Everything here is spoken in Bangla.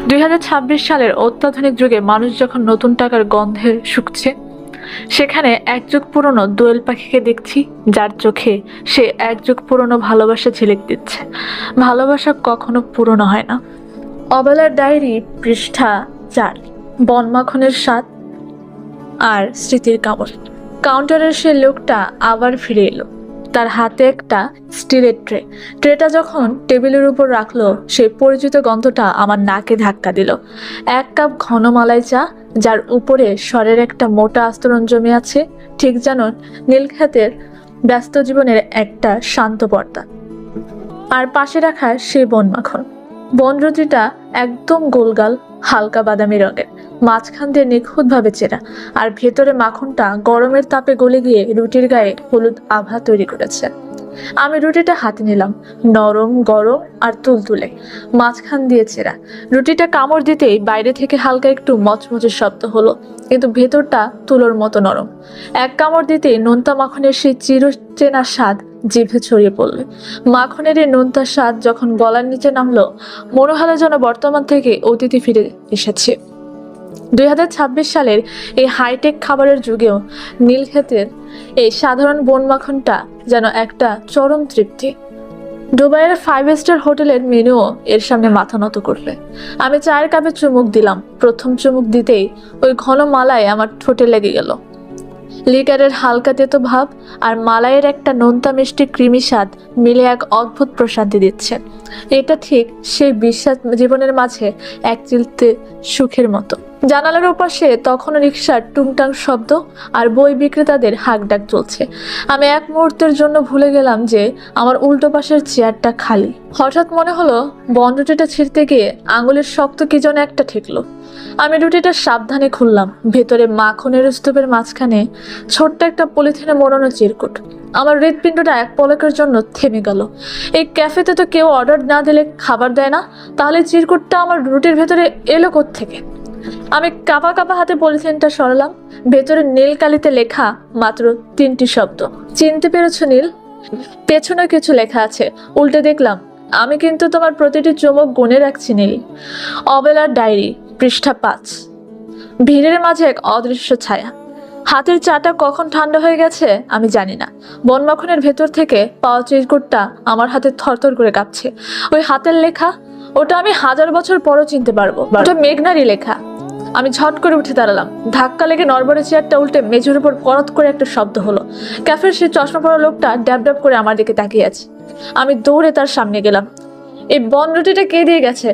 2026 সালের অত্যাধুনিক যুগে মানুষ যখন নতুন টাকার গন্ধে শুকছে, সেখানে এক যুগ পুরনো দোয়েল পাখিকে দেখছি, যার চোখে সে এক যুগ পুরনো ভালোবাসা ঝিলিক দিচ্ছে। ভালোবাসা কখনো পুরনো হয় না। অবেলার ডায়েরি পৃষ্ঠা 4। বনমাখনের স্বাদ আর স্মৃতির কামড়। কাউন্টারের সে লোকটা আবার ফিরে এলো। তার হাতে একটা স্টিলের ট্রেটা যখন টেবিলের উপর রাখলো, সেই পরিচিত গন্ধটা আমার নাকে ধাক্কা দিল। এক কাপ ঘন মালাই চা, যার উপরে স্বরের একটা মোটা আস্তরণ জমে আছে, ঠিক যেন নীলক্ষেতের ব্যস্ত জীবনের একটা শান্ত পর্দা। আর পাশে রাখা সেই বনমাখন। বনরুটিটা একদম গোলগাল, হালকা বাদামি রঙের, মাঝখান দিয়ে নিখুঁতভাবে চেরা, আর ভেতরে মাখনটা গরমের তাপে গলে গিয়ে রুটির গায়ে হলুদ আভা তৈরি করেছে। আমি রুটিটা হাতে নিলাম, নরম গরম আর তুলতুলে, মাঝখান দিয়ে চেরা। রুটিটা কামড় দিতেই বাইরে থেকে হালকা একটু মচমচে শব্দ হলো, কিন্তু ভেতরটা তুলোর মতো নরম। এক কামড় দিতেই নোনতা মাখনের সেই চিরচেনা স্বাদ জিভে ছড়িয়ে পড়লো। মাখনের এই নোনতা স্বাদ যখন গলার নিচে নামলো, মনে হলো যেন বর্তমান থেকে অতীতে ফিরে এসেছে। 2026 সালের এই হাইটেক খাবারের যুগেও নীলক্ষেতের এই সাধারণ বন মাখনটা যেন একটা চরম তৃপ্তি। দুবাইয়ের 5 স্টার হোটেলের মেনুও এর সামনে মাথা নত করবে। আমি চায়ের কাপে চুমুক দিলাম। প্রথম চুমুক দিতেই ওই ঘন মালাই আমার ঠোঁটে লেগে গেল। লিকারের হালকা তেতো ভাব আর মালাইয়ের একটা নোনতা মিষ্টি ক্রিমি স্বাদ মিলে এক অদ্ভুত প্রশান্তি দিচ্ছে। এটা ঠিক সেই বিশ্বাস জীবনের মাঝে এক চিলতে সুখের মতো। জানালার ওপাশে তখনও রিকশার টুংটাং শব্দ আর বই বিক্রেতাদের হাঁকডাক চলছে। আমি এক মুহূর্তের জন্য ভুলে গেলাম যে আমার উল্টো পাশের চেয়ারটা খালি। হঠাৎ মনে হলো বনরুটিটা ছিঁড়তে গিয়ে আঙুলের শক্ত কি যেন একটা ঠেকলো। আমি রুটিটা সাবধানে খুললাম। ভেতরে মাখনের স্তূপের মাঝখানে ছোট্ট একটা পলিথিনে মোড়ানো চিরকুট। আমার হৃৎপিণ্ডটা এক পলকের জন্য থেমে গেল। এই ক্যাফেতে তো কেউ অর্ডার না দিলে খাবার দেয় না, তাহলে চিরকুটটা আমার রুটির ভেতরে এলো কোত্থেকে? আমি কাঁপা কাঁপা হাতে পলিথিনটা সরালাম। ভেতরে নীল কালিতে লেখা মাত্র 3টি শব্দ। চিনতে পেরেছো নীল? পেছনে কিছু লেখা আছে। উল্টে দেখলাম, আমি কিন্তু তোমার প্রতিটি চুমুক গুনে রাখছি নীল। অবেলার ডায়েরি পৃষ্ঠা 5। ভিড়ের মাঝে এক অদৃশ্য ছায়া। হাতের চাটা কখন ঠান্ডা হয়ে গেছে আমি জানি না। বনমাখনের ভেতর থেকে পাওয়া চিরকুটটা আমার হাতে থরথর করে কাঁপছে। ওই হাতের লেখা, ওটা আমি 1000 বছর পরও চিনতে পারবো। ওটা মেঘনারই লেখা। আমি ঝট করে উঠে দাঁড়ালাম। ধাক্কা লেগে নড়বড়ে চেয়ারটা উল্টে মেঝের উপর করত করে একটা শব্দ হলো। ক্যাফের সেই চশমা পরা লোকটা ড্যাব ড্যাব করে আমার দিকে তাকিয়ে আছে। আমি দৌড়ে তার সামনে গেলাম। এই বনরুটিটা কে দিয়ে গেছে?